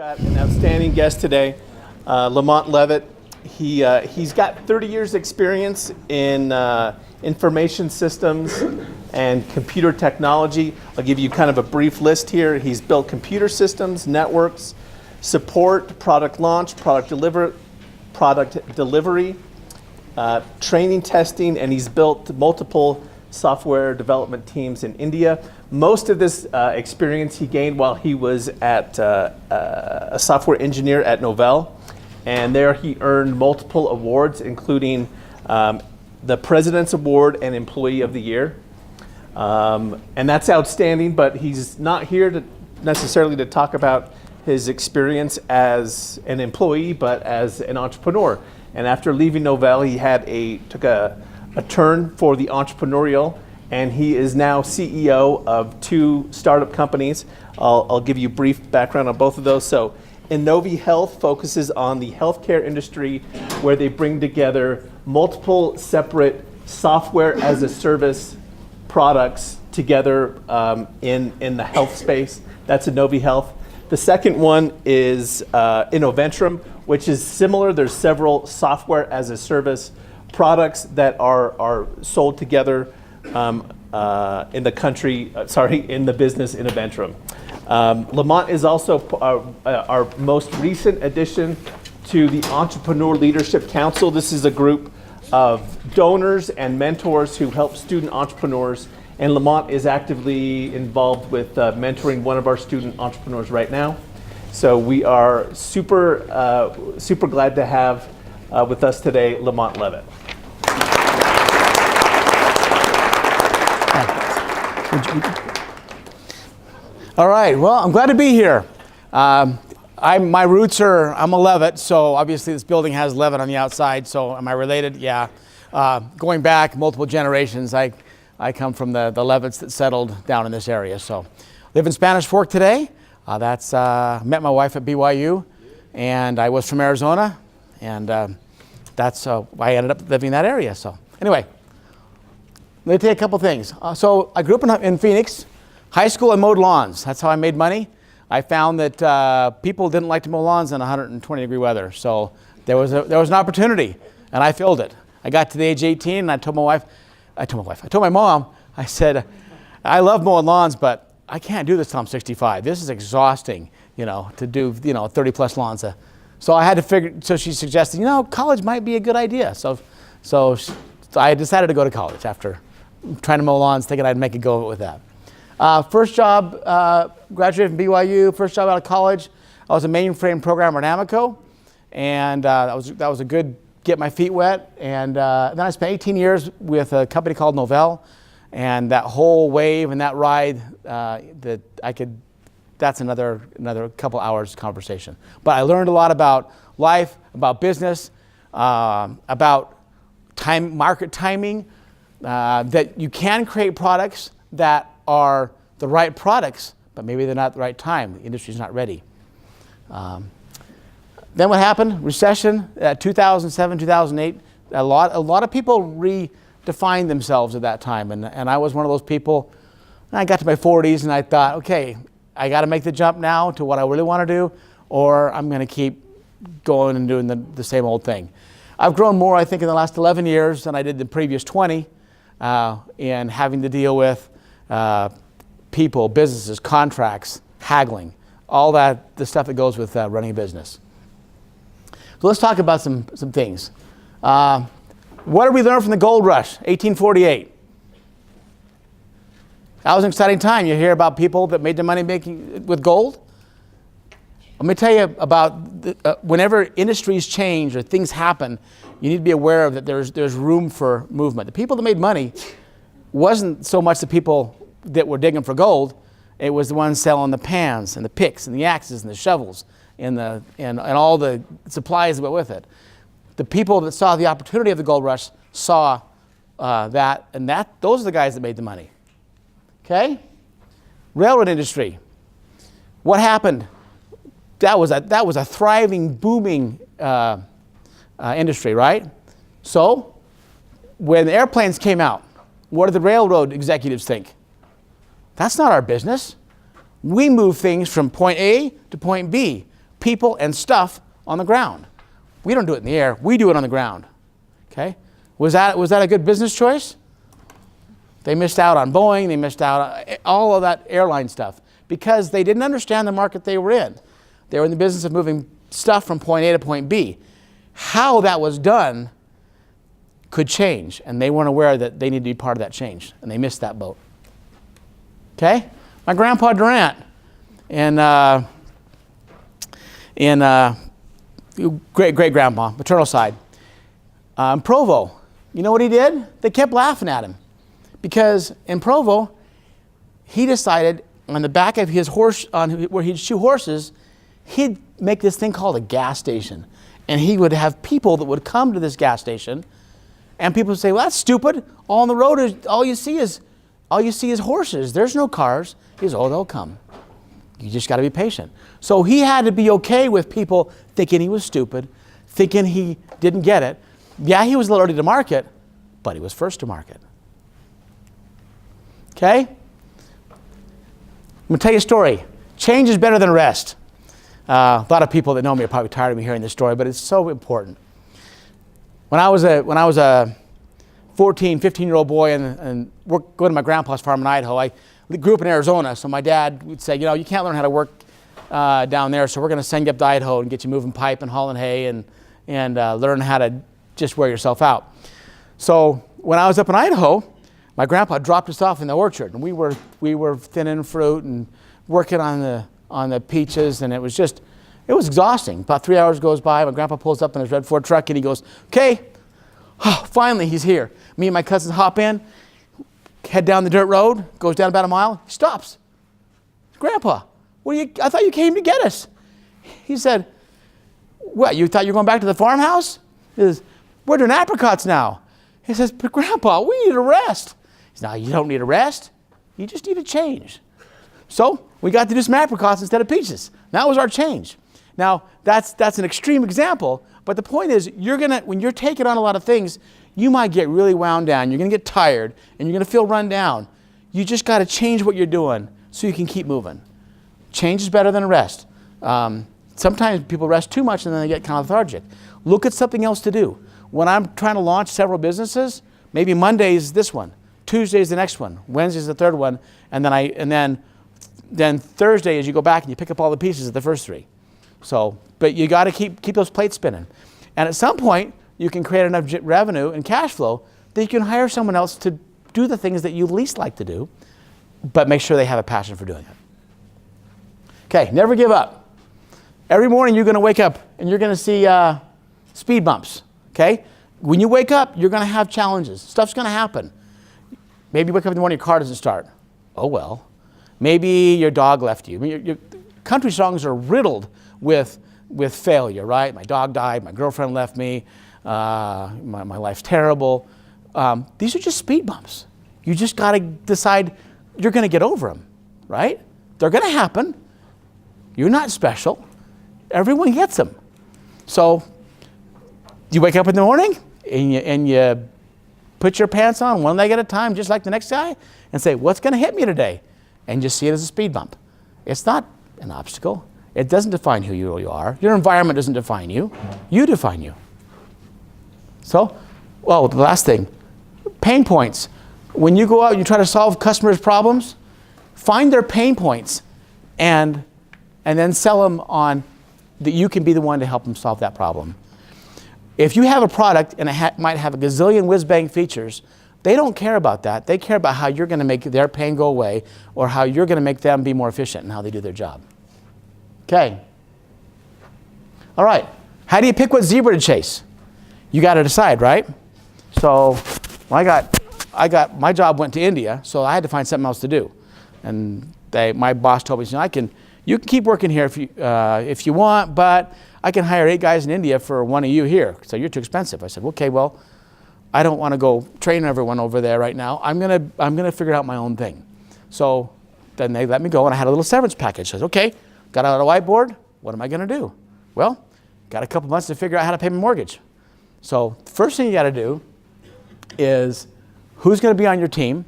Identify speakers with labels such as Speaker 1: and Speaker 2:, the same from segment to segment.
Speaker 1: got an outstanding guest today, Lamont Leavitt. He's got 30 years experience in information systems and computer technology. I'll give you kind of a brief list here. He's built computer systems, networks, support, product launch, product delivery, training, testing, and he's built multiple software development teams in India. Most of this experience he gained while he was at a software engineer at Novell, and there he earned multiple awards, including the President's Award and Employee of the Year. And that's outstanding, but he's not here necessarily to talk about his experience as an employee, but as an entrepreneur. And after leaving Novell, he took a turn for the entrepreneurial, and he is now CEO of 2 startup companies. I'll give you a brief background on both of those. So Innovi Health focuses on the healthcare industry, where they bring together multiple separate software as a service products together in the health space. That's Innovi Health. The second one is Innoventrum, which is similar. There's several software as a service products that are sold together in the business Innoventrum. Lamont is also our most recent addition to the Entrepreneur Leadership Council. This is a group of donors and mentors who help student entrepreneurs, and Lamont is actively involved with mentoring one of our student entrepreneurs right now. So we are super glad to have with us today Lamont Leavitt.
Speaker 2: All right, well, I'm glad to be here. My roots are, I'm a Leavitt, so obviously this building has Leavitt on the outside, so am I related? Yeah. Going back multiple generations, I come from the Leavitts that settled down in this area. So live in Spanish Fork today. Met my wife at BYU, and I was from Arizona, and that's I ended up living in that area. So anyway, let me tell you a couple things. So I grew up in Phoenix. High school, I mowed lawns. That's how I made money. I found that people didn't like to mow lawns in 120-degree weather. So there was an opportunity, and I filled it. I got to the age 18, and I told my mom, I said, I love mowing lawns, but I can't do this till I'm 65. This is exhausting, to do, 30-plus lawns. So I had to figure. So she suggested, college might be a good idea. So I decided to go to college after trying to mow lawns, thinking I'd make a go of it with that. First job, graduated from BYU. First job out of college, I was a mainframe programmer at Amoco, and that was a good get my feet wet. And then I spent 18 years with a company called Novell, and that whole wave and that ride that's another couple hours conversation. But I learned a lot about life, about business, about market timing, that you can create products that are the right products, but maybe they're not the right time. The industry's not ready. Then what happened? Recession, 2007, 2008. A lot of people redefined themselves at that time, and I was one of those people. And I got to my 40s, and I thought, okay, I got to make the jump now to what I really want to do, or I'm going to keep going and doing the same old thing. I've grown more, I think, in the last 11 years than I did the previous 20, in having to deal with people, businesses, contracts, haggling, all that, the stuff that goes with running a business. So let's talk about some things. What did we learn from the gold rush, 1848? That was an exciting time. You hear about people that made their money making with gold. Let me tell you about whenever industries change or things happen, you need to be aware of that there's room for movement. The people that made money wasn't so much the people that were digging for gold. It was the ones selling the pans and the picks and the axes and the shovels and all the supplies that went with it. The people that saw the opportunity of the gold rush saw that, and those are the guys that made the money. Okay? Railroad industry. What happened? That was a thriving, booming industry, right? So when the airplanes came out, what did the railroad executives think? That's not our business. We move things from point A to point B. people and stuff on the ground. We don't do it in the air. We do it on the ground. Okay? Was that a good business choice? They missed out on Boeing. They missed out on all of that airline stuff because they didn't understand the market they were in. They were in the business of moving stuff from point A to point B. How that was done could change, and they weren't aware that they needed to be part of that change, and they missed that boat. Okay? My grandpa Durant great-grandpa, maternal side, Provo, you know what he did? They kept laughing at him because in Provo, he decided on the back of his horse, where he'd shoe horses, he'd make this thing called a gas station. And he would have people that would come to this gas station, and people would say, well, that's stupid. All on the road is all you see is horses. There's no cars. He goes, oh, they'll come. You just got to be patient. So he had to be okay with people thinking he was stupid, thinking he didn't get it. Yeah, he was a little early to market, but he was first to market. Okay? I'm going to tell you a story. Change is better than rest. A lot of people that know me are probably tired of me hearing this story, but it's so important. When I was a 14, 15-year-old boy and going to my grandpa's farm in Idaho, I grew up in Arizona, so my dad would say, you know, you can't learn how to work down there, so we're going to send you up to Idaho and get you moving pipe and hauling hay and learn how to just wear yourself out. So when I was up in Idaho, my grandpa dropped us off in the orchard, and we were thinning fruit and working on the peaches, and it was exhausting. About 3 hours goes by, my grandpa pulls up in his red Ford truck, and he goes, okay, finally he's here. Me and my cousins hop in, head down the dirt road, goes down about a mile, he stops. Grandpa, I thought you came to get us. He said, what, you thought you were going back to the farmhouse? He says, we're doing apricots now. He says, but Grandpa, we need a rest. He says, no, you don't need a rest. You just need a change. So we got to do some apricots instead of peaches. That was our change. Now, that's an extreme example, but the point is, when you're taking on a lot of things, you might get really wound down. You're going to get tired, and you're going to feel run down. You just got to change what you're doing so you can keep moving. Change is better than rest. Sometimes people rest too much, and then they get kind of lethargic. Look at something else to do. When I'm trying to launch several businesses, maybe Monday is this one, Tuesday is the next one, Wednesday is the third one, and then Thursday is you go back and you pick up all the pieces of the first three. So, but you got to keep those plates spinning. And at some point, you can create enough revenue and cash flow that you can hire someone else to do the things that you least like to do, but make sure they have a passion for doing it. Okay, never give up. Every morning you're going to wake up and you're going to see speed bumps. Okay? When you wake up, you're going to have challenges. Stuff's going to happen. Maybe you wake up in the morning, your car doesn't start. Oh well. Maybe your dog left you. I mean, your country songs are riddled with failure, right? My dog died. My girlfriend left me. My life's terrible. These are just speed bumps. You just got to decide you're going to get over them, right? They're going to happen. You're not special. Everyone gets them. So you wake up in the morning and you put your pants on one leg at a time, just like the next guy, and say, what's going to hit me today? And just see it as a speed bump. It's not an obstacle. It doesn't define who you really are. Your environment doesn't define you. You define you. So, well, the last thing, pain points. When you go out and you try to solve customers' problems, find their pain points and then sell them on that you can be the one to help them solve that problem. If you have a product and it might have a gazillion whiz-bang features, they don't care about that. They care about how you're going to make their pain go away or how you're going to make them be more efficient in how they do their job. Okay. All right. How do you pick what zebra to chase? You got to decide, right? So my job went to India, so I had to find something else to do. And my boss told me, you can keep working here if you want, but I can hire 8 guys in India for one of you here, so you're too expensive. I said, okay, well, I don't want to go train everyone over there right now. I'm gonna figure out my own thing. So then they let me go, and I had a little severance package. I said, okay, got out a whiteboard. What am I gonna do? Well, got a couple months to figure out how to pay my mortgage. So the first thing you got to do is who's going to be on your team,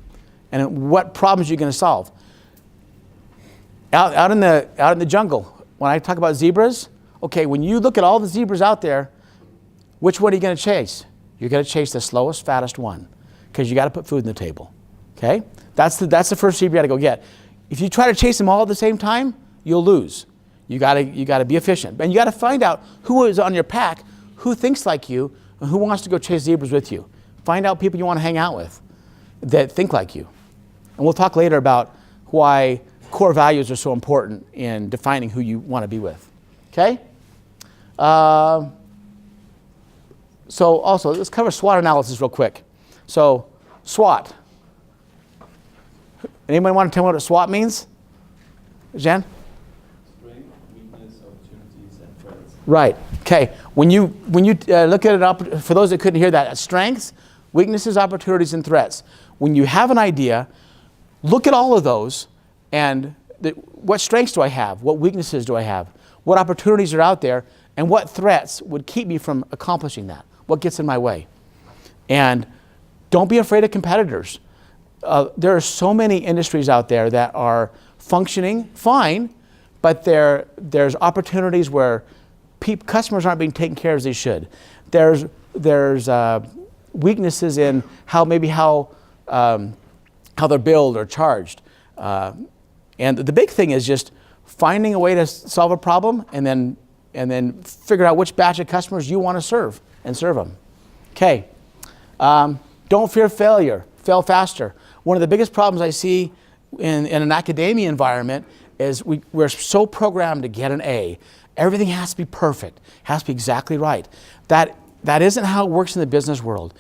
Speaker 2: and what problems you're going to solve. Out in the jungle, when I talk about zebras, Okay, when you look at all the zebras out there, which one are you going to chase? You're going to chase the slowest, fattest one, because you got to put food on the table. Okay? That's the first zebra you got to go get. If you try to chase them all at the same time, you'll lose. You got to be efficient. And you got to find out who is on your pack, who thinks like you, and who wants to go chase zebras with you. Find out people you want to hang out with that think like you. And we'll talk later about why core values are so important in defining who you want to be with. Okay? So also, let's cover SWOT analysis real quick. So SWOT. Anybody want to tell me what a SWOT means? Jen?
Speaker 3: Strength, weakness, opportunities, and threats.
Speaker 2: Right. Okay. When you look at it, for those that couldn't hear that, strengths, weaknesses, opportunities, and threats. When you have an idea, look at all of those and what strengths do I have? What weaknesses do I have? What opportunities are out there? And what threats would keep me from accomplishing that? What gets in my way? And don't be afraid of competitors. There are so many industries out there that are functioning fine, but there's opportunities where customers aren't being taken care of as they should. There's weaknesses in how they're billed or charged. And the big thing is just finding a way to solve a problem and then figure out which batch of customers you want to serve and serve them. Okay. Don't fear failure. Fail faster. One of the biggest problems I see in an academia environment is we're so programmed to get an A. Everything has to be perfect. Has to be exactly right. That isn't how it works in the business world.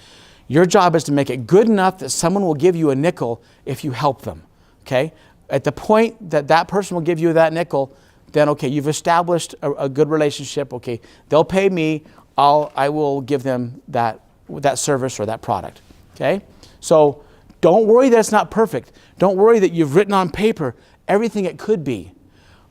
Speaker 2: Your job is to make it good enough that someone will give you a nickel if you help them. Okay? At the point that person will give you that nickel, then okay, you've established a good relationship. Okay, they'll pay me. I will give them that service or that product. Okay? So don't worry that it's not perfect. Don't worry that you've written on paper everything it could be.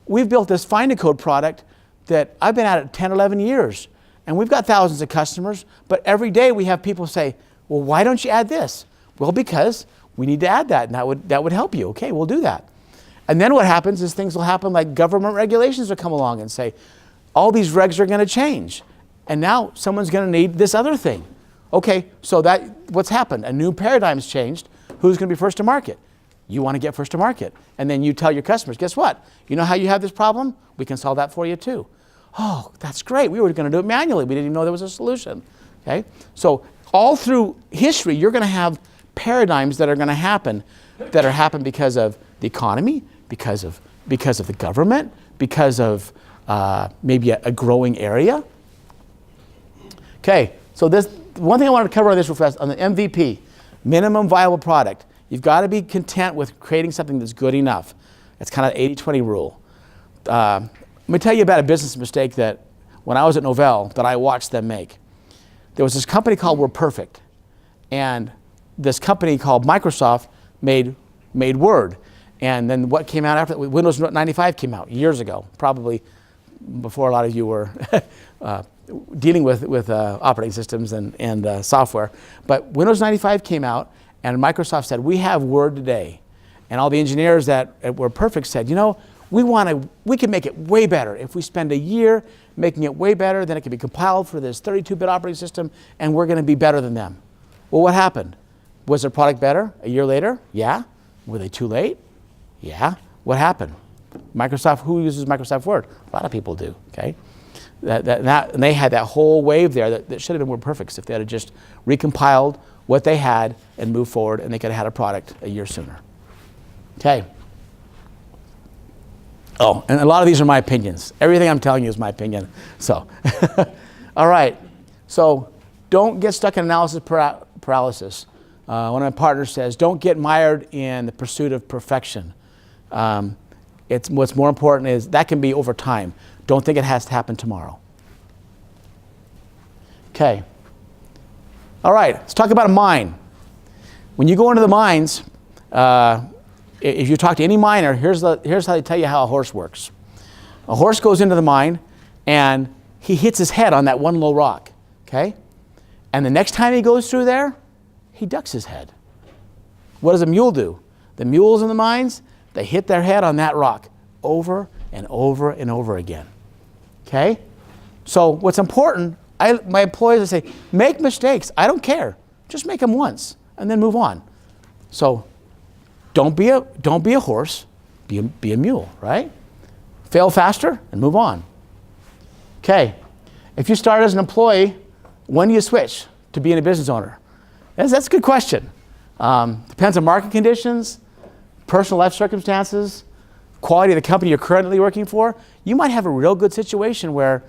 Speaker 2: We've built this Find a Code product that I've been at it 10, 11 years. And we've got thousands of customers, but every day we have people say, well, why don't you add this? Well, because we need to add that, and that would help you. Okay, we'll do that. And then what happens is things will happen like government regulations will come along and say, all these regs are going to change. And now someone's going to need this other thing. Okay, so what's happened? A new paradigm's changed. Who's going to be first to market? You want to get first to market. And then you tell your customers, guess what? You know how you have this problem? We can solve that for you too. Oh, that's great. We were going to do it manually. We didn't even know there was a solution. Okay? So all through history, you're going to have paradigms that are going to happen because of the economy, because of the government, because of maybe a growing area. Okay, so one thing I wanted to cover on this real fast, on the MVP, minimum viable product. You've got to be content with creating something that's good enough. It's kind of an 80-20 rule. Let me tell you about a business mistake that when I was at Novell that I watched them make. There was this company called We're Perfect, and this company called Microsoft made Word. And then what came out after that? Windows 95 came out years ago, probably before a lot of you were dealing with operating systems and software. But Windows 95 came out, and Microsoft said, we have Word today. And all the engineers at Word Perfect said, you know, we can make it way better. If we spend a year making it way better, then it can be compiled for this 32-bit operating system, and we're going to be better than them. Well, what happened? Was their product better a year later? Yeah. Were they too late? Yeah. What happened? Microsoft, who uses Microsoft Word? A lot of people do, okay? And they had that whole wave there that should have been Word Perfect if they had just recompiled what they had and moved forward, and they could have had a product a year sooner. Okay. Oh, and a lot of these are my opinions. Everything I'm telling you is my opinion. So, all right. So don't get stuck in analysis paralysis. One of my partners says, don't get mired in the pursuit of perfection. What's more important is that can be over time. Don't think it has to happen tomorrow. Okay. All right, let's talk about a mine. When you go into the mines, if you talk to any miner, here's how they tell you how a horse works. A horse goes into the mine and he hits his head on that one low rock, okay? And the next time he goes through there, he ducks his head. What does a mule do? The mules in the mines, they hit their head on that rock over and over and over again, okay? So what's important, my employees, I say, make mistakes. I don't care. Just make them once and then move on. So don't be a horse, be a mule, right? Fail faster and move on. Okay, if you start as an employee, when do you switch to being a business owner? That's a good question. Depends on market conditions, personal life circumstances, quality of the company you're currently working for. You might have a real good situation where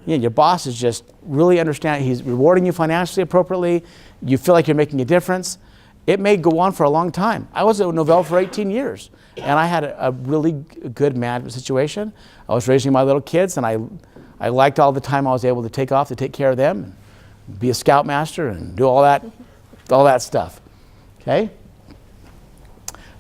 Speaker 2: your boss is just really understanding, he's rewarding you financially appropriately, you feel like you're making a difference. It may go on for a long time. I was at Novell for 18 years, and I had a really good management situation. I was raising my little kids, and I liked all the time I was able to take off to take care of them, and be a scoutmaster, and do all that stuff. Okay?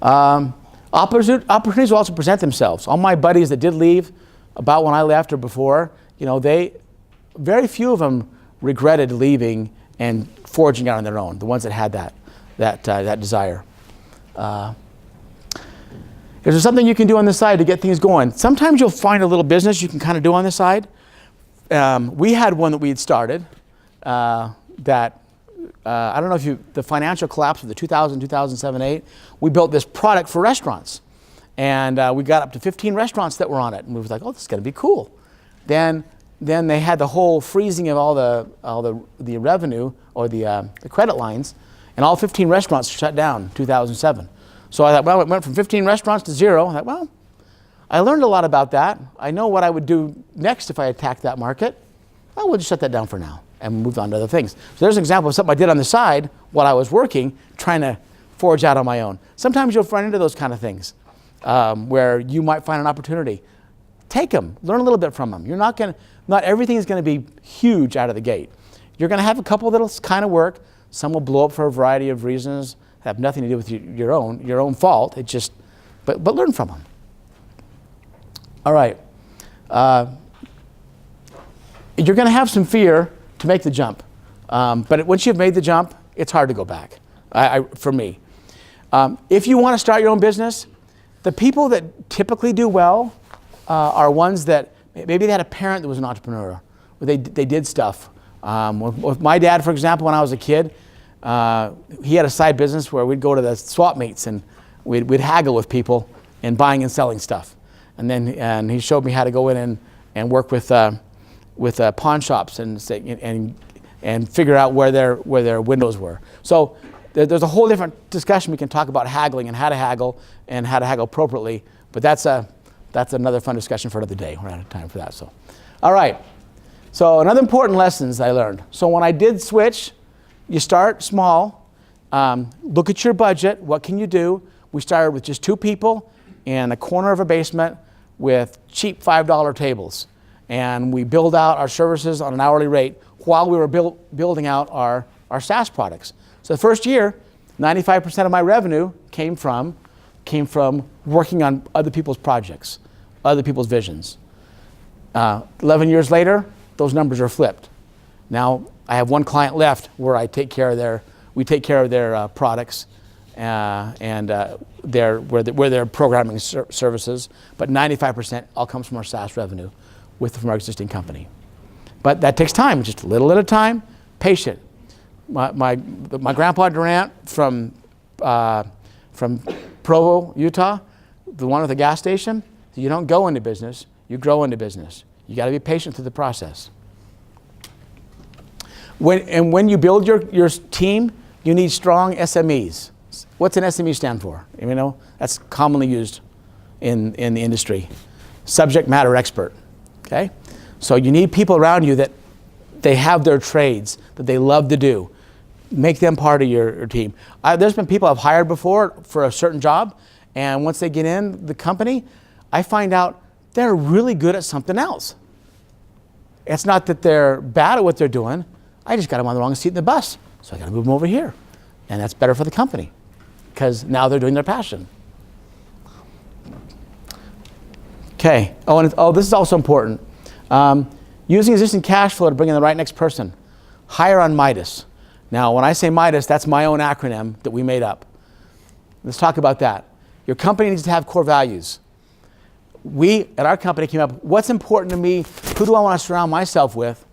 Speaker 2: Opportunities will also present themselves. All my buddies that did leave about when I left or before, very few of them regretted leaving and forging out on their own, the ones that had that desire. Is there something you can do on the side to get things going? Sometimes you'll find a little business you can kind of do on the side. We had one that we had started I don't know if the financial collapse of the 2007, 8, we built this product for restaurants. And we got up to 15 restaurants that were on it. And we were like, oh, this is going to be cool. Then they had the whole freezing of all the revenue or the credit lines, and all 15 restaurants shut down in 2007. So I thought, well, it went from 15 restaurants to 0. I thought, well, I learned a lot about that. I know what I would do next if I attacked that market. Well, we'll just shut that down for now and move on to other things. So there's an example of something I did on the side while I was working, trying to forge out on my own. Sometimes you'll run into those kind of things where you might find an opportunity. Take them, learn a little bit from them. Not everything is going to be huge out of the gate. You're going to have a couple that'll kind of work. Some will blow up for a variety of reasons, have nothing to do with your own fault. But learn from them. All right. You're going to have some fear to make the jump. But once you've made the jump, it's hard to go back, for me. If you want to start your own business, the people that typically do well are ones that maybe they had a parent that was an entrepreneur, or they did stuff. With my dad, for example, when I was a kid, he had a side business where we'd go to the swap meets and we'd haggle with people in buying and selling stuff. And he showed me how to go in and work with pawn shops and figure out where their windows were. So there's a whole different discussion we can talk about haggling and how to haggle appropriately. But that's another fun discussion for another day. We're out of time for that. So, all right. So another important lessons I learned. So when I did switch, you start small. Look at your budget. What can you do? We started with just 2 people in a corner of a basement with cheap $5 tables. And we build out our services on an hourly rate while we were building out our SaaS products. So the first year, 95% of my revenue came from working on other people's projects, other people's visions. 11 years later, those numbers are flipped. Now I have 1 client left where we take care of their products and where they're programming services, but 95% all comes from our SaaS revenue from our existing company. But that takes time, just a little at a time, patient. My grandpa Durant from Provo, Utah, the one with the gas station, you don't go into business, you grow into business. You got to be patient through the process. When you build your team, you need strong SMEs. What's an SME stand for? That's commonly used in the industry. Subject matter expert. Okay? So you need people around you that they have their trades that they love to do. Make them part of your team. There's been people I've hired before for a certain job, and once they get in the company, I find out they're really good at something else. It's not that they're bad at what they're doing. I just got them on the wrong seat in the bus, so I got to move them over here. And that's better for the company because now they're doing their passion. Okay. This is also important. Using existing cash flow to bring in the right next person. Hire on Midas. Now, when I say Midas, that's my own acronym that we made up. Let's talk about that. Your company needs to have core values. we at our company came up, what's important to me? Who do I want to surround myself with?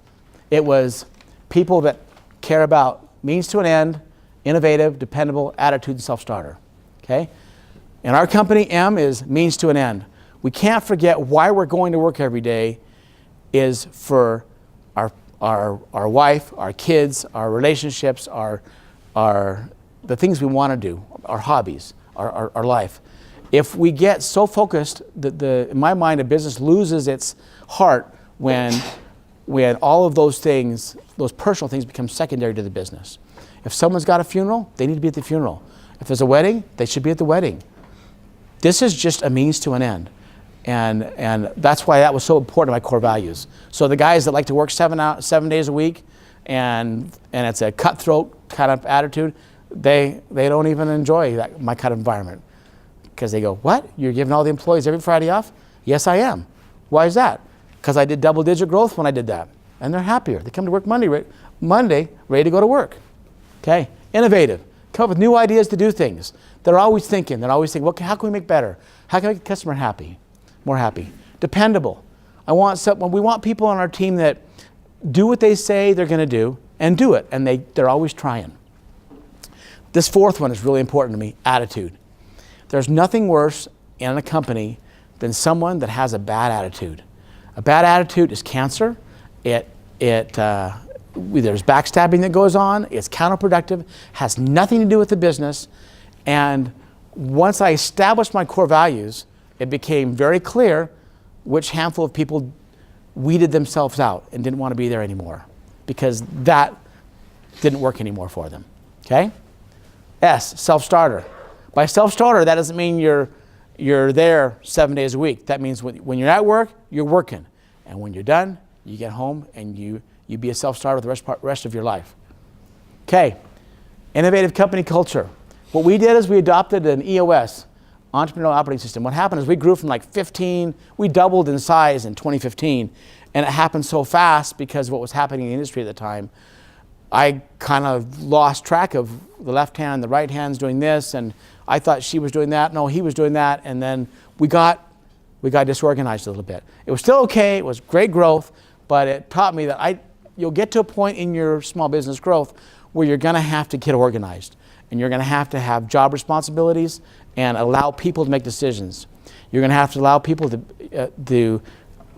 Speaker 2: It was people that care about means to an end, innovative, dependable, attitude, and self-starter. Okay? In our company, M is means to an end. We can't forget why we're going to work every day is for our wife, our kids, our relationships, the things we want to do, our hobbies, our life. If we get so focused, in my mind, a business loses its heart when all of those things, those personal things, become secondary to the business. If someone's got a funeral, they need to be at the funeral. If there's a wedding, they should be at the wedding. This is just a means to an end. And that's why that was so important to my core values. So the guys that like to work 7 days a week and it's a cutthroat kind of attitude, they don't even enjoy my kind of environment. Because they go, what? You're giving all the employees every Friday off? Yes, I am. Why is that? Because I did double-digit growth when I did that. And they're happier. They come to work Monday, ready to go to work. Okay? Innovative. Come up with new ideas to do things. They're always thinking. Well, how can we make better? How can we make the customer happy? More happy. Dependable. We want people on our team that do what they say they're going to do and do it. And they're always trying. This fourth one is really important to me, attitude. There's nothing worse in a company than someone that has a bad attitude. A bad attitude is cancer. There's backstabbing that goes on. It's counterproductive. Has nothing to do with the business. And once I established my core values, it became very clear which handful of people weeded themselves out and didn't want to be there anymore because that didn't work anymore for them. Okay? S, self-starter. By self-starter, that doesn't mean you're there 7 days a week. That means when you're at work, you're working. And when you're done, you get home and you be a self-starter the rest of your life. Okay, innovative company culture. What we did is we adopted an EOS, Entrepreneurial Operating System. What happened is we grew from like 15, we doubled in size in 2015. And it happened so fast because of what was happening in the industry at the time. I kind of lost track of the left hand, the right hand's doing this, and I thought she was doing that. No, he was doing that, and then we got disorganized a little bit. It was still okay. It was great growth, but it taught me that you'll get to a point in your small business growth where you're going to have to get organized, and you're going to have job responsibilities and allow people to make decisions. You're going to have to allow people to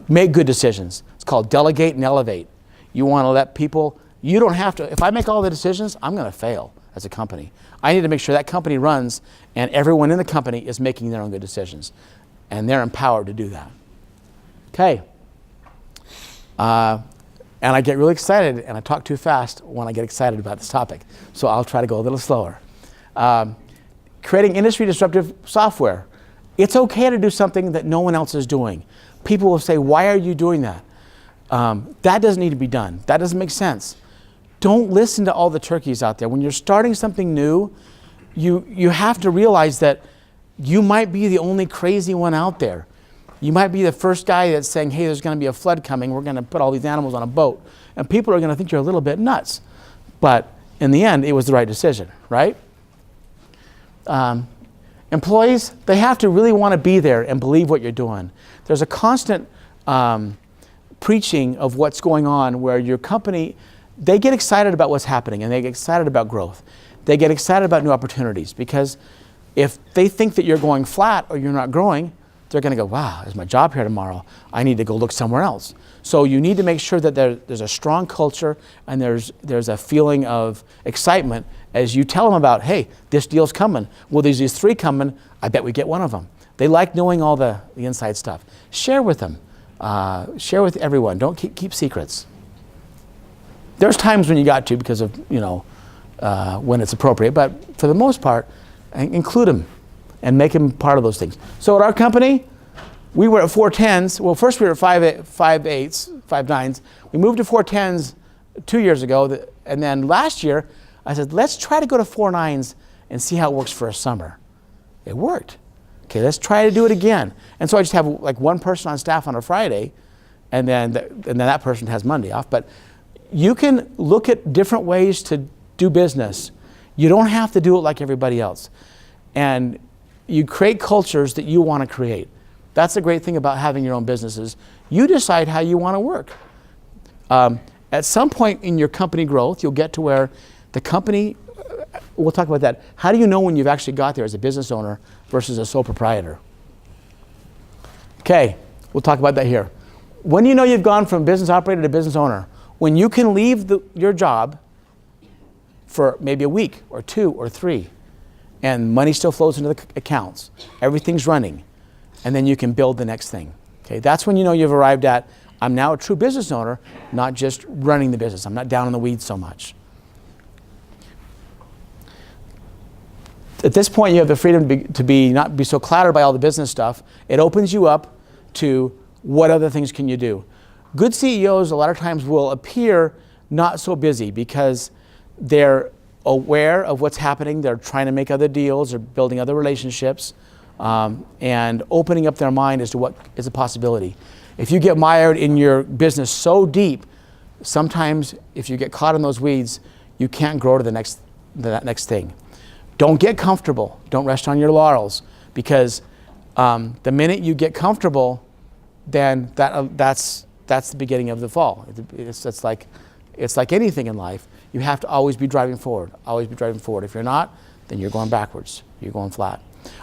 Speaker 2: make good decisions. It's called delegate and elevate. You want to let people. You don't have to, if I make all the decisions, I'm going to fail as a company. I need to make sure that company runs and everyone in the company is making their own good decisions. And they're empowered to do that. Okay. And I get really excited and I talk too fast when I get excited about this topic. So I'll try to go a little slower. Creating industry disruptive software. It's okay to do something that no one else is doing. People will say, why are you doing that? That doesn't need to be done. That doesn't make sense. Don't listen to all the turkeys out there. When you're starting something new, you have to realize that you might be the only crazy one out there. You might be the first guy that's saying, hey, there's going to be a flood coming. We're going to put all these animals on a boat. And people are going to think you're a little bit nuts. But in the end, it was the right decision, right? Employees, they have to really want to be there and believe what you're doing. There's a constant preaching of what's going on where your company, they get excited about what's happening and they get excited about growth. They get excited about new opportunities because if they think that you're going flat or you're not growing, they're going to go, wow, is my job here tomorrow? I need to go look somewhere else. So you need to make sure that there's a strong culture and there's a feeling of excitement as you tell them about, hey, this deal's coming. Well, there's these 3 coming. I bet we get one of them. They like knowing all the inside stuff. Share with them. Share with everyone. Don't keep secrets. There's times when you got to because of, when it's appropriate, but for the most part, include them and make them part of those things. So at our company, we were at 410s. Well, first we were at 5.8s, 5.9s. We moved to 410s 2 years ago, and then last year, I said, let's try to go to 4.9s and see how it works for a summer. It worked. Okay, let's try to do it again. And so I just have like one person on staff on a Friday, and then that person has Monday off. But you can look at different ways to do business. You don't have to do it like everybody else. And you create cultures that you want to create. That's the great thing about having your own businesses. You decide how you want to work. At some point in your company growth, you'll get to where the company, we'll talk about that. How do you know when you've actually got there as a business owner versus a sole proprietor? Okay, we'll talk about that here. When do you know you've gone from business operator to business owner? When you can leave your job for maybe a week or 2 or 3, and money still flows into the accounts. Everything's running, and then you can build the next thing. Okay, that's when you know you've arrived at, I'm now a true business owner, not just running the business. I'm not down in the weeds so much. At this point, you have the freedom to not be so clattered by all the business stuff. It opens you up to what other things can you do. Good CEOs a lot of times will appear not so busy because they're aware of what's happening. They're trying to make other deals or building other relationships and opening up their mind as to what is a possibility. If you get mired in your business so deep, sometimes if you get caught in those weeds, you can't grow to that next thing. Don't get comfortable. Don't rest on your laurels, because the minute you get comfortable, then that's the beginning of the fall. It's like anything in life. You have to always be driving forward. Always be driving forward. If you're not, then you're going backwards. You're going flat.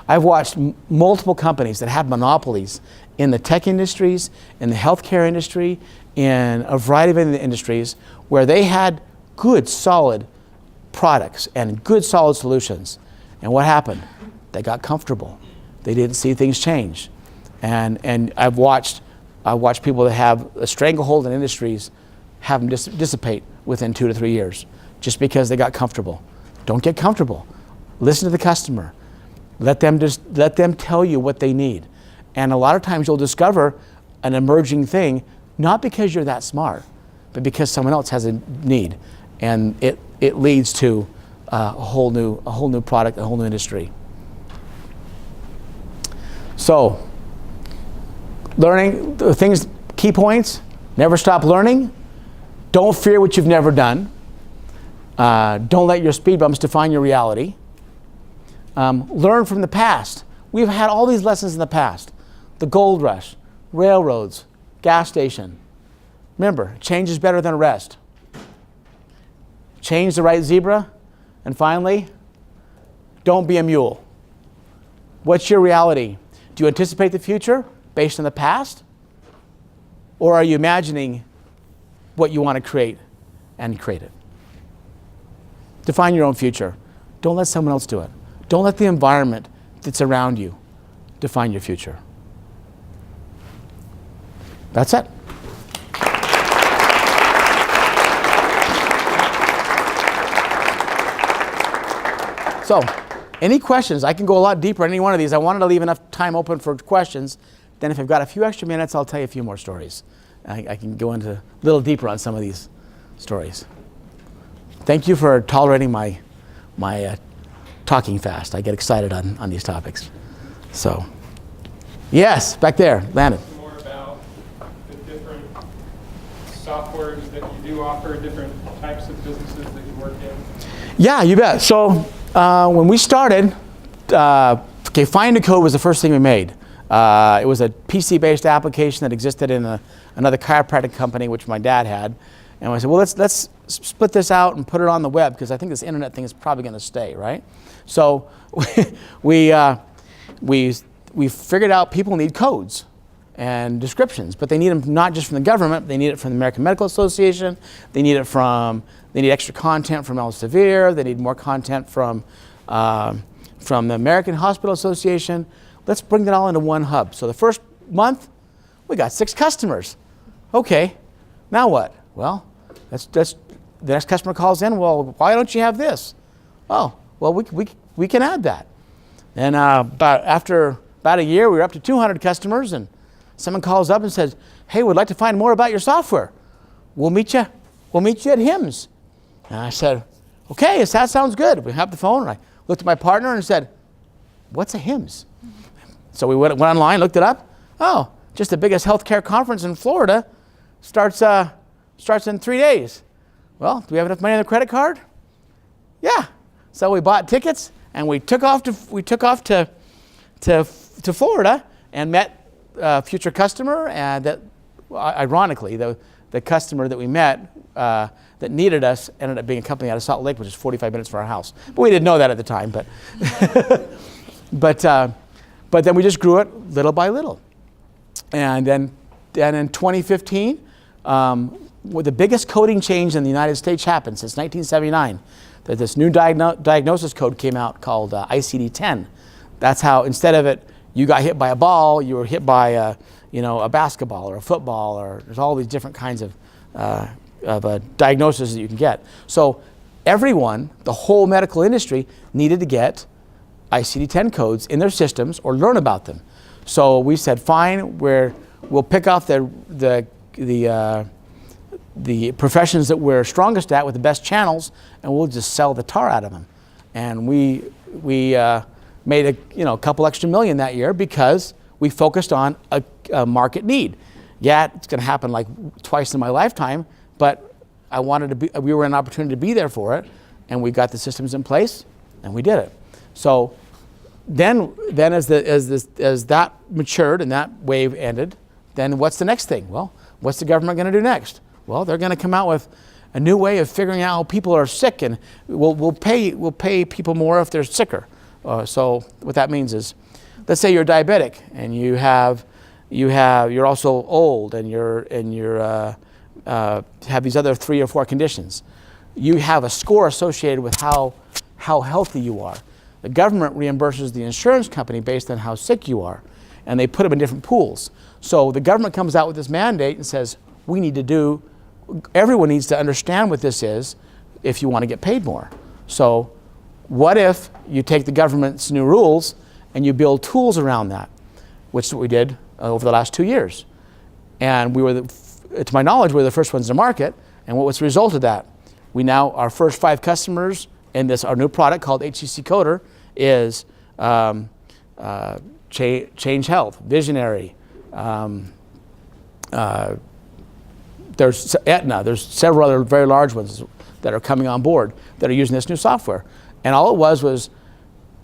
Speaker 2: I've watched multiple companies that have monopolies in the tech industries, in the healthcare industry, in a variety of industries where they had good, solid products and good, solid solutions. And what happened? They got comfortable. They didn't see things change. And I've watched people that have a stranglehold in industries have them dissipate within 2 to 3 years just because they got comfortable. Don't get comfortable. Listen to the customer. Let them tell you what they need. And a lot of times you'll discover an emerging thing, not because you're that smart, but because someone else has a need. And it leads to a whole new product, a whole new industry. So, learning the things, key points: never stop learning. Don't fear what you've never done. Don't let your speed bumps define your reality. Learn from the past. We've had all these lessons in the past. The gold rush, railroads, gas station. Remember, change is better than arrest. Change the right zebra. And finally, don't be a mule. What's your reality? Do you anticipate the future based on the past? Or are you imagining what you want to create and create it? Define your own future. Don't let someone else do it. Don't let the environment that's around you define your future. That's it. So, any questions? I can go a lot deeper on any one of these. I wanted to leave enough time open for questions. Then if I've got a few extra minutes, I'll tell you a few more stories. I can go into a little deeper on some of these stories. Thank you for tolerating my talking fast. I get excited on these topics. So, yes, back there, Landon.
Speaker 4: More about the different softwares that you do offer, different types of businesses that you work in.
Speaker 2: Yeah, you bet. So when we started, Find a Code was the first thing we made. It was a PC-based application that existed in another chiropractic company, which my dad had. And I said, well, let's split this out and put it on the web, because I think this internet thing is probably going to stay, right? So we figured out people need codes and descriptions, but they need them not just from the government. They need it from the American Medical Association. They need extra content from Elsevier. They need more content from the American Hospital Association. Let's bring that all into one hub. So the first month, we got 6 customers. Okay, now what? Well, the next customer calls in. Well, why don't you have this? Oh, well, we can add that. And after about a year, we were up to 200 customers, and someone calls up and says, "Hey, we'd like to find more about your software. We'll meet you at HIMSS." And I said, "Okay, that sounds good." We hung up the phone, and I looked at my partner and said, "What's a HIMSS?" So we went online, looked it up. Oh, just the biggest healthcare conference in Florida. Starts in 3 days. Well, do we have enough money on the credit card? Yeah. So we bought tickets and we took off to Florida and met future customer, and that, ironically, the customer that we met that needed us ended up being a company out of Salt Lake, which is 45 minutes from our house. But we didn't know that at the time. But then we just grew it little by little. And then in 2015, the biggest coding change in the United States happened since 1979. That this new diagnosis code came out called ICD-10. That's how, instead of it, you got hit by a ball, you were hit by a basketball or a football, or there's all these different kinds of diagnoses that you can get. So everyone, the whole medical industry, needed to get ICD-10 codes in their systems or learn about them. So we said, fine, we'll pick off the professions that we're strongest at with the best channels, and we'll just sell the tar out of them. And we made a couple extra million that year because we focused on a market need. Yeah, it's going to happen like twice in my lifetime, but we were an opportunity to be there for it, and we got the systems in place, and we did it. So then as that matured and that wave ended, then what's the next thing? Well, what's the government going to do next? Well, they're going to come out with a new way of figuring out how people are sick, and we'll pay people more if they're sicker. So what that means is, let's say you're diabetic and you're also old and you're have these other 3 or 4 conditions. You have a score associated with how healthy you are. The government reimburses the insurance company based on how sick you are, and they put them in different pools. So the government comes out with this mandate and says, everyone needs to understand what this is if you want to get paid more. So what if you take the government's new rules and you build tools around that, which is what we did over the last 2 years. And we were, to my knowledge, we were the first ones to market. And what was the result of that? Our first 5 customers in our new product called HCC Coder is Change Health, Visionary, there's Aetna, there's several other very large ones that are coming on board that are using this new software. And all it was,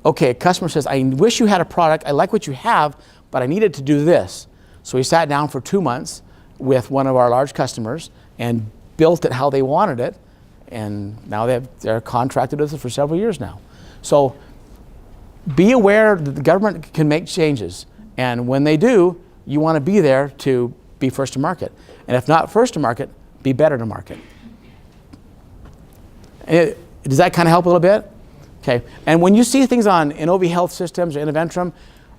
Speaker 2: okay, a customer says, I wish you had a product, I like what you have, but I needed to do this. So we sat down for 2 months with one of our large customers and built it how they wanted it, and now they're contracted with us for several years now. So be aware that the government can make changes, and when they do, you want to be there to be first to market. And if not first to market, be better to market. Does that kind of help a little bit? Okay. And when you see things on Innovi Health Systems or Innoventrum,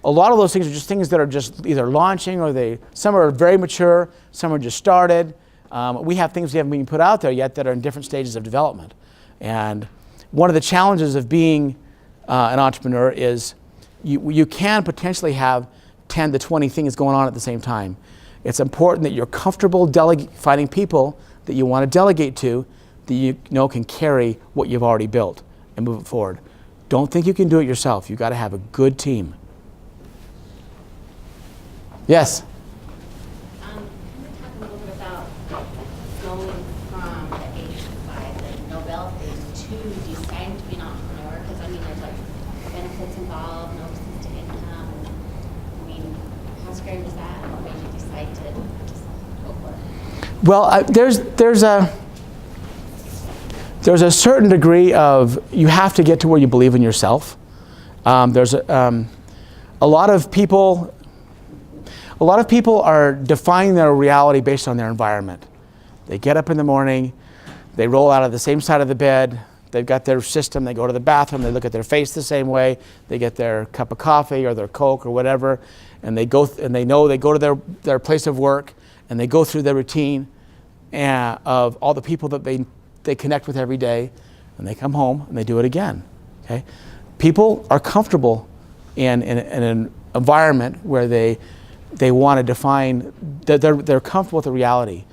Speaker 2: a lot of those things are just things that are just either launching or some are very mature, some are just started. We have things we haven't even put out there yet that are in different stages of development. And one of the challenges of being an entrepreneur is you can potentially have 10 to 20 things going on at the same time. It's important that you're comfortable finding people that you want to delegate to that you know can carry what you've already built and move it forward. Don't think you can do it yourself. You've got to have a good team. Yes?
Speaker 5: Can we talk a little bit about going from the age of 5, the Nobel phase, to deciding to be an entrepreneur? Because, I mean, there's like benefits involved, no assisted income. I mean, how scary was that? What made you decide to just go for it?
Speaker 2: Well, there's a certain degree of, you have to get to where you believe in yourself. There's a lot of people are defining their reality based on their environment. They get up in the morning, they roll out of the same side of the bed, they've got their system, they go to the bathroom, they look at their face the same way, they get their cup of coffee or their Coke or whatever, and they go to their place of work, and they go through their routine of all the people that they connect with every day, and they come home and they do it again. Okay? People are comfortable in an environment where they want to define that they're comfortable with the reality.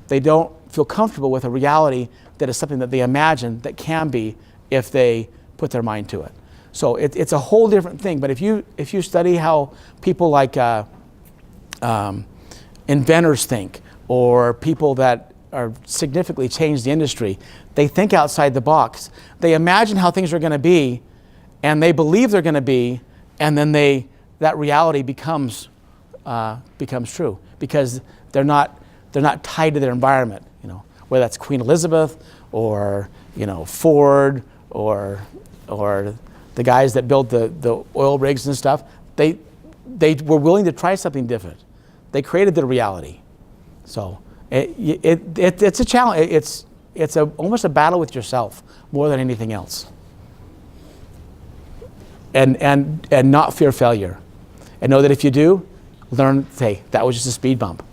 Speaker 2: They don't feel comfortable with a reality that is something that they imagine that can be if they put their mind to it. So it's a whole different thing. But if you study how people like inventors think, or people that are significantly changed the industry, they think outside the box. They imagine how things are going to be, and they believe they're going to be, and then that reality becomes becomes true, because they're not tied to their environment. You know, whether that's Queen Elizabeth or Ford or the guys that built the oil rigs and stuff. They were willing to try something different. They created their reality. So it's a challenge. It's almost a battle with yourself more than anything else. And not fear failure. And know that if you do, learn, hey, that was just a speed bump.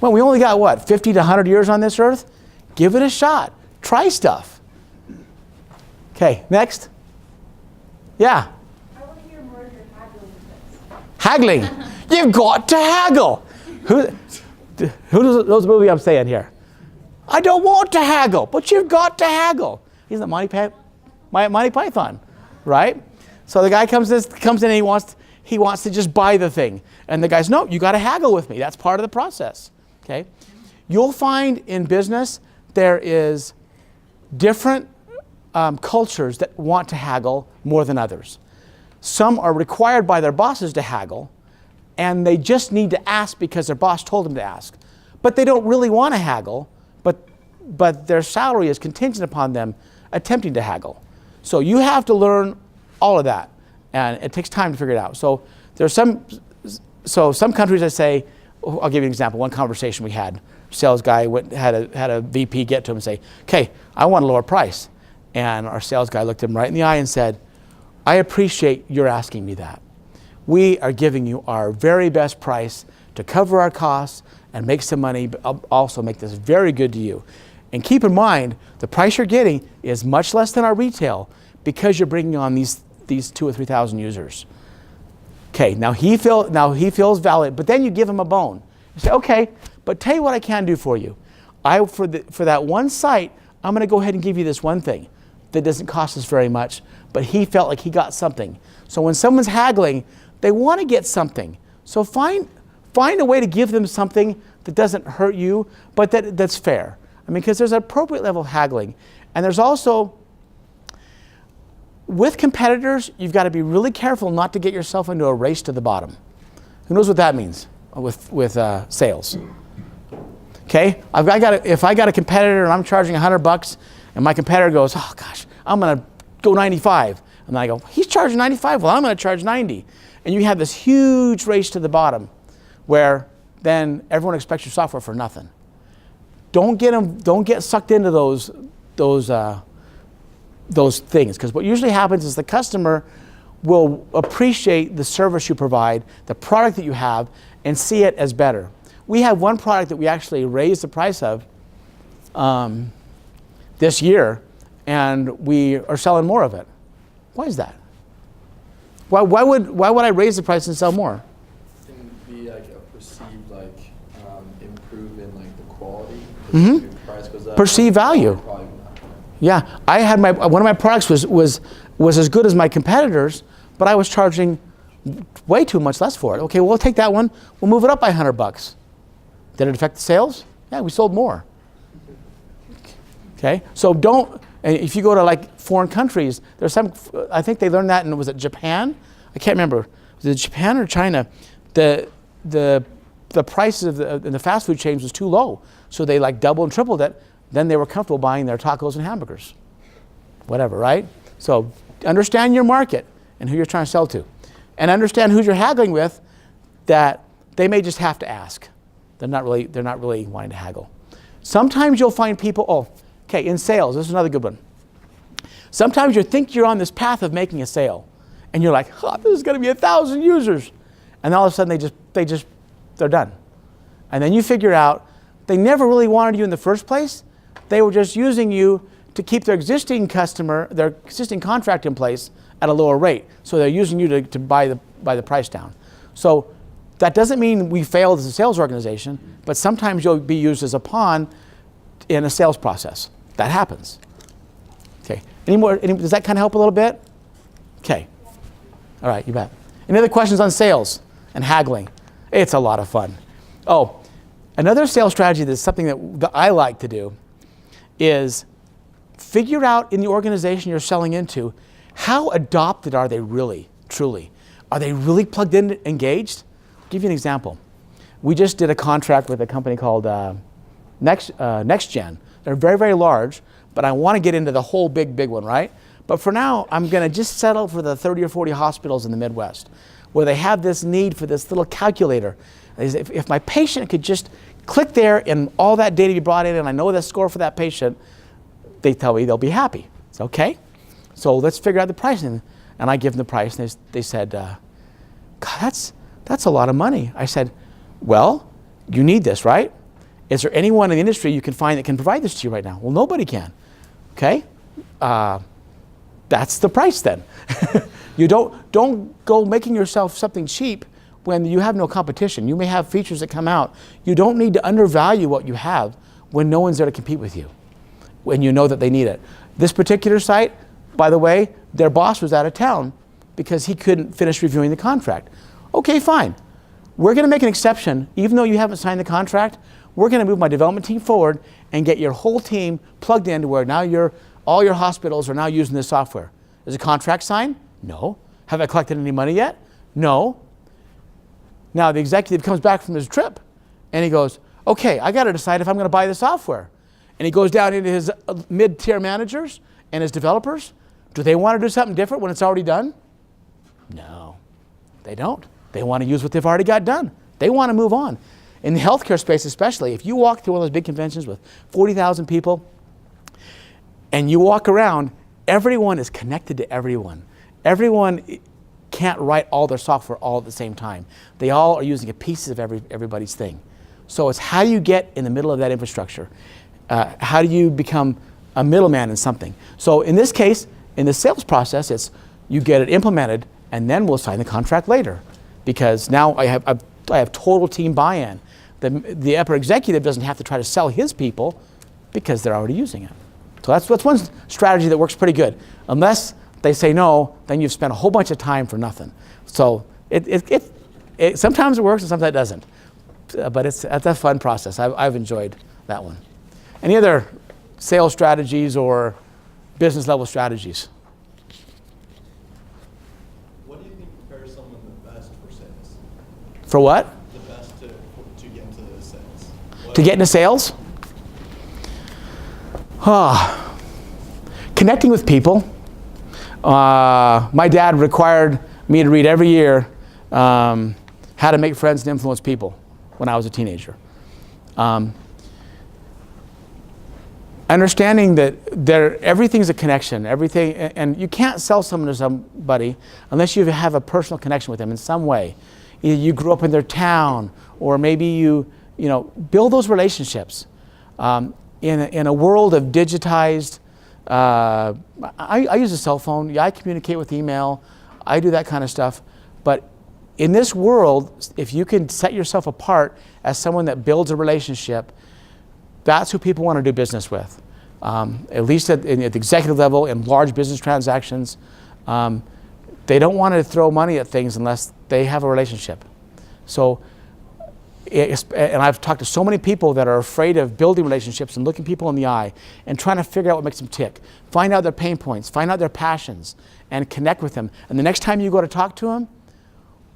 Speaker 2: Well, we only got, what, 50 to 100 years on this earth? Give it a shot. Try stuff. Okay, next. Yeah.
Speaker 6: I want to hear more of your haggling tips.
Speaker 2: Haggling. You've got to haggle. Who knows the movie I'm saying here? I don't want to haggle, but you've got to haggle. He's the Monty Python, right? So the guy comes in and he wants to just buy the thing. And the guy's, no, you got to haggle with me. That's part of the process, okay? You'll find in business there is different cultures that want to haggle more than others. Some are required by their bosses to haggle, and they just need to ask because their boss told them to ask. But they don't really want to haggle, but their salary is contingent upon them attempting to haggle. So you have to learn all of that, and it takes time to figure it out. So there's some countries I say, I'll give you an example. One conversation we had, sales guy had a VP get to him and say, okay, I want a lower price. And our sales guy looked him right in the eye and said, I appreciate your asking me that. We are giving you our very best price to cover our costs and make some money, but also make this very good to you. And keep in mind, the price you're getting is much less than our retail because you're bringing on these 2,000 or 3,000 users. Okay, now he feels valid, but then you give him a bone. You say, okay, but tell you what I can do for you. For that one site, I'm going to go ahead and give you this one thing that doesn't cost us very much, but he felt like he got something. So when someone's haggling, they want to get something. So find a way to give them something that doesn't hurt you, but that's fair. I mean, because there's an appropriate level of haggling. And there's also, with competitors, you've got to be really careful not to get yourself into a race to the bottom. Who knows what that means with sales? Okay, if I got a competitor and I'm charging $100 and my competitor goes, oh gosh, I'm going to go 95. And then I go, he's charging 95, well I'm going to charge 90. And you have this huge race to the bottom where then everyone expects your software for nothing. Don't get sucked into those things, because what usually happens is the customer will appreciate the service you provide, the product that you have, and see it as better. We have one product that we actually raised the price of this year, and we are selling more of it. Why is that? Why would I raise the price and sell more?
Speaker 3: Can be like a perceived improvement like the quality.
Speaker 2: Mm-hmm.
Speaker 3: The price goes up.
Speaker 2: Perceived value.
Speaker 3: Probably not.
Speaker 2: Yeah, I had one of my products was as good as my competitors, but I was charging way too much less for it. Okay, well, we'll take that one. We'll move it up by $100. Did it affect the sales? Yeah, we sold more. Okay, so if you go to like foreign countries, there's some, I think they learned that was it Japan? I can't remember. Was it Japan or China? The prices of the fast food chains was too low. So they like doubled and tripled it. Then they were comfortable buying their tacos and hamburgers. Whatever, right? So understand your market and who you're trying to sell to. And understand who you're haggling with, that they may just have to ask. They're not really wanting to haggle. Sometimes you'll find people, okay, in sales, this is another good one. Sometimes you think you're on this path of making a sale, and you're like, this is going to be 1,000 users. And all of a sudden they're done. And then you figure out they never really wanted you in the first place. They were just using you to keep their existing contract in place at a lower rate. So they're using you to buy the price down. So that doesn't mean we failed as a sales organization, but sometimes you'll be used as a pawn in a sales process. That happens. Okay. Does that kind of help a little bit? Okay. All right, you bet. Any other questions on sales and haggling? It's a lot of fun. Oh, another sales strategy that's something that I like to do is figure out in the organization you're selling into, how adopted are they really, truly? Are they really plugged in, engaged? I'll give you an example. We just did a contract with a company called NextGen. They're very, very large, but I want to get into the whole big one, right? But for now, I'm going to just settle for the 30 or 40 hospitals in the Midwest where they have this need for this little calculator. If my patient could just click there and all that data be brought in and I know the score for that patient, they tell me they'll be happy. It's okay. So let's figure out the pricing. And I give them the price and they said, God, that's a lot of money. I said, well, you need this, right? Is there anyone in the industry you can find that can provide this to you right now? Well, nobody can. Okay? That's the price then. You don't go making yourself something cheap when you have no competition. You may have features that come out. You don't need to undervalue what you have when no one's there to compete with you, when you know that they need it. This particular site, by the way, their boss was out of town because he couldn't finish reviewing the contract. Okay, fine. We're going to make an exception. Even though you haven't signed the contract, we're going to move my development team forward and get your whole team plugged into where now all your hospitals are now using this software. Is a contract signed? No. Have I collected any money yet? No. Now the executive comes back from his trip and he goes, okay, I got to decide if I'm going to buy the software. And he goes down into his mid-tier managers and his developers. Do they want to do something different when it's already done? No, they don't. They want to use what they've already got done. They want to move on. In the healthcare space especially, if you walk through one of those big conventions with 40,000 people and you walk around, everyone is connected to everyone. Everyone can't write all their software all at the same time. They all are using a piece of everybody's thing. So it's how do you get in the middle of that infrastructure? How do you become a middleman in something? So in this case, in the sales process, it's you get it implemented and then we'll sign the contract later. Because now I have total team buy-in. The upper executive doesn't have to try to sell his people because they're already using it. So that's one strategy that works pretty good. Unless they say no, then you've spent a whole bunch of time for nothing. So it sometimes it works and sometimes it doesn't. But it's a fun process. I've enjoyed that one. Any other sales strategies or business level strategies?
Speaker 3: What do you think prepares someone the best for sales?
Speaker 2: For what?
Speaker 3: The best to get into sales.
Speaker 2: To get into sales? Connecting with people. My dad required me to read every year How to Make Friends and Influence People when I was a teenager. Understanding that everything's a connection, everything, and you can't sell someone to somebody unless you have a personal connection with them in some way. Either you grew up in their town, or maybe you build those relationships. In a world of digitized, I use a cell phone. Yeah, I communicate with email. I do that kind of stuff. But in this world, if you can set yourself apart as someone that builds a relationship, that's who people want to do business with. At least at the executive level, in large business transactions, they don't want to throw money at things unless they have a relationship. So, and I've talked to so many people that are afraid of building relationships and looking people in the eye and trying to figure out what makes them tick. Find out their pain points, find out their passions, and connect with them. And the next time you go to talk to them,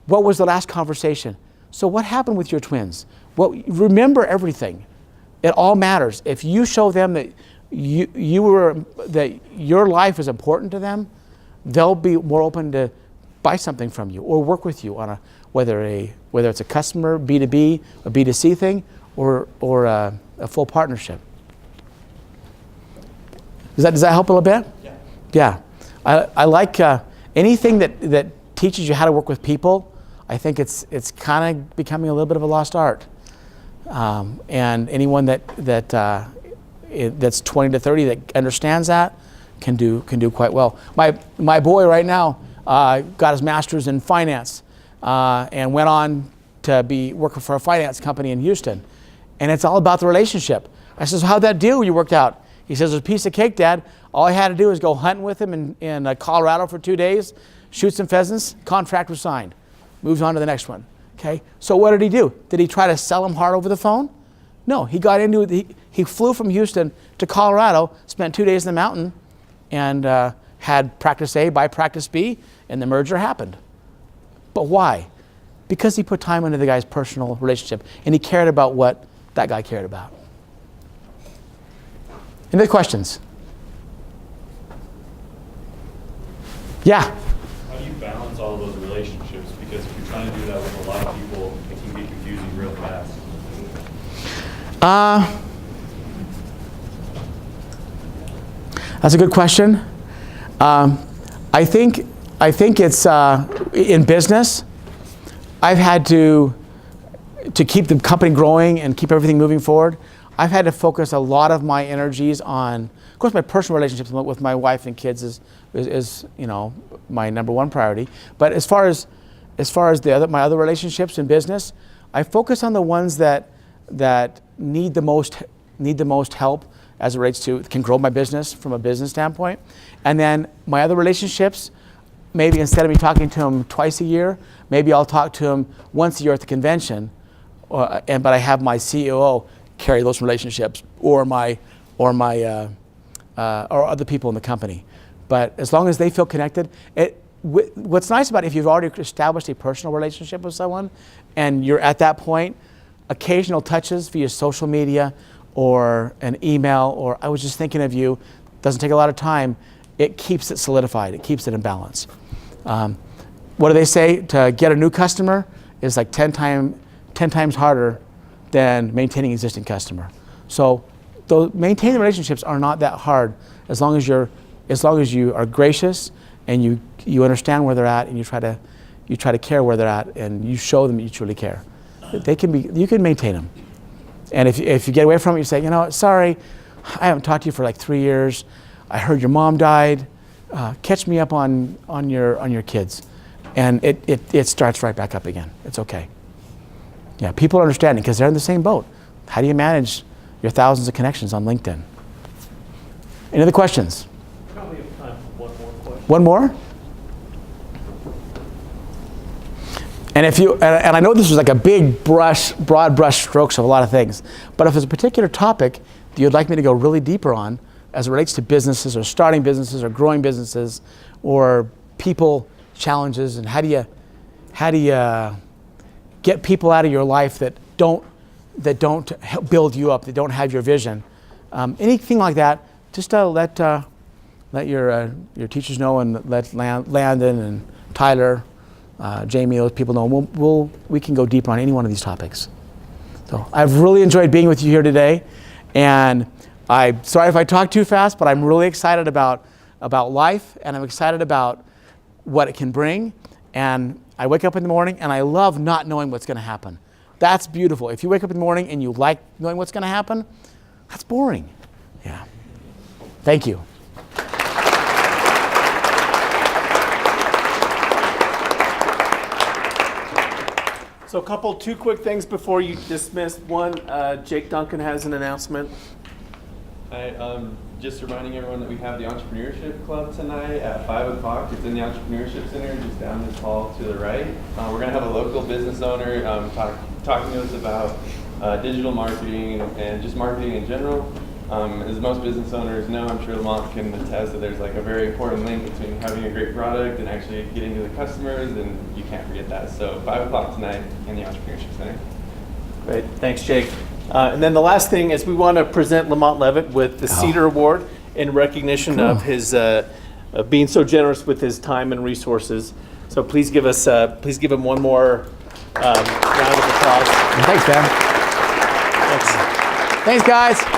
Speaker 2: what was the last conversation? So what happened with your twins? Well, remember everything. It all matters. If you show them that that your life is important to them, they'll be more open to buy something from you or work with you on whether it's a customer B2B, a B2C thing, or a full partnership. Does that help a little bit? Yeah. I like anything that teaches you how to work with people. I think it's kind of becoming a little bit of a lost art. And anyone that's 20 to 30 that understands that can do quite well. My boy right now got his master's in finance and went on to be working for a finance company in Houston. And it's all about the relationship. I says, how'd that deal you worked out? He says, it was a piece of cake, Dad. All I had to do was go hunting with him in Colorado for 2 days, shoot some pheasants, contract was signed. Moves on to the next one. Okay, so what did he do? Did he try to sell him hard over the phone? No, he got into it. He flew from Houston to Colorado, spent 2 days in the mountain, and had practice A by practice B, and the merger happened. But why? because he put time into the guy's personal relationship and he cared about what that guy cared about. Any other questions? Yeah?
Speaker 3: How do you balance all of those relationships? Because if you're trying to do that with a lot of people, it can get confusing real fast.
Speaker 2: That's a good question. I think it's in business. I've had to keep the company growing and keep everything moving forward. I've had to focus a lot of my energies on, of course, my personal relationships with my wife and kids is my number one priority. But as far as my other relationships in business, I focus on the ones that need the most help as it relates to can grow my business from a business standpoint. And then my other relationships, maybe instead of me talking to them twice a year, maybe I'll talk to them once a year at the convention, but I have my COO carry those relationships or other people in the company. But as long as they feel connected, what's nice about it, if you've already established a personal relationship with someone and you're at that point, occasional touches via social media or an email or I was just thinking of you, doesn't take a lot of time, it keeps it solidified, it keeps it in balance. What do they say? To get a new customer is like 10 times harder than maintaining an existing customer. So maintaining relationships are not that hard as long as you are gracious and you understand where they're at and you try to care where they're at and you show them that you truly care. You can maintain them. And if you get away from it, you say, sorry, I haven't talked to you for like 3 years. I heard your mom died. Catch me up on your kids. And it starts right back up again. It's okay. Yeah, people are understanding because they're in the same boat. How do you manage your thousands of connections on LinkedIn? Any other questions?
Speaker 3: Probably have time for one more question.
Speaker 2: One more? And I know this was like a big broad brush strokes of a lot of things, but if there's a particular topic that you'd like me to go really deeper on as it relates to businesses or starting businesses or growing businesses or people challenges and how do you get people out of your life that don't help build you up, that don't have your vision, anything like that, just let your teachers know and let Landon and Tyler, Jamie, those people know. We can go deeper on any one of these topics. So I've really enjoyed being with you here today, and I'm sorry if I talk too fast, but I'm really excited about life, and I'm excited about what it can bring. And I wake up in the morning, and I love not knowing what's going to happen. That's beautiful. If you wake up in the morning and you like knowing what's going to happen, that's boring. Yeah. Thank you.
Speaker 1: So two quick things before you dismiss. One, Jake Duncan has an announcement.
Speaker 7: Hi, just reminding everyone that we have the Entrepreneurship Club tonight at 5 o'clock. It's in the Entrepreneurship Center, just down this hall to the right. We're going to have a local business owner talking to us about digital marketing and just marketing in general. As most business owners know, I'm sure Lamont can attest that there's like a very important link between having a great product and actually getting to the customers, and you can't forget that. So 5 o'clock tonight in the Entrepreneurship Center.
Speaker 1: Great, thanks, Jake. And then the last thing is we want to present Lamont Leavitt with the Cedar Award in recognition of his being so generous with his time and resources. So please give him one more round of applause.
Speaker 2: Thanks, Ben.
Speaker 1: Thanks.
Speaker 2: Thanks, guys.